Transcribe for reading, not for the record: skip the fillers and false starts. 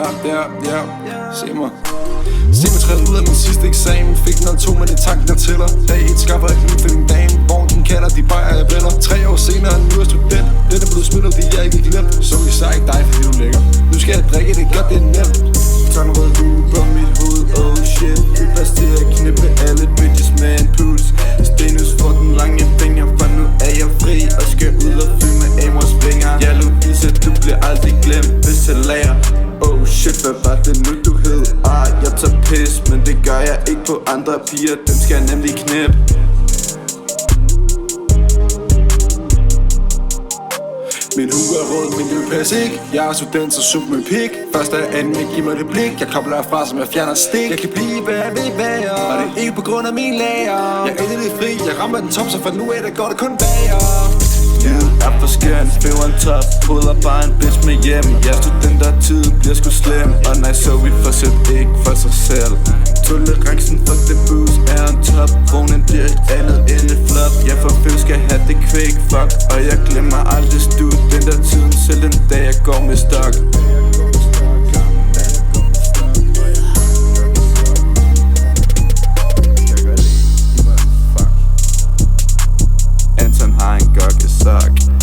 Ja, se mig. Se mig træde ud af min sidste eksamen. Fik 0,2 med det tanken der tæller. Dag 1 skaffer jeg liv for din dame. Vogn din katter, de bajer jeg venner. 3 år senere er nu er student. Dette blev smidt, det jeg ikke glemt. Så især ikke dig, fordi du er lækker. Nu skal jeg drikke det godt, det er nemt. Tag en rød hue på mit hoved, oh shit. Vi plads til at knippe alle bitches med en puls. Stenus for den lange finger, for nu er jeg fri. Og skal ud og fylde med Amors vinger. Ja, Louise, du bliver aldrig glemt, hvis jeg lærer. Oh shit, hvad var det nu du hed? Jeg tager pis, men det gør jeg ikke på andre piger. Dem skal jeg nemlig knæppe. Min hue er rød, min løb pas ikke. Jeg er student, så sug med pik. Først er anden, jeg giver mig det blik. Jeg kobler herfra, som jeg fjerner stik. Jeg kan blive, hvad jeg vil være, og det er ikke på grund af min lager. Jeg er endelig fri, jeg rammer den top, så for nu af det går det kun bager. Livet er for skønt, føver en top, puller bare en bitch med hjem. Jeg er student, og tiden bliver sgu slem. Og nej, så vi får set ikke for sig selv. Tolerancen for det booze er en top. Vognen bliver et andet end et flop. Jeg for fem skal have det kvæk, fuck. Og jeg glemmer aldrig den der tiden, selv den dag jeg går med stok. Anton har en gokkesok.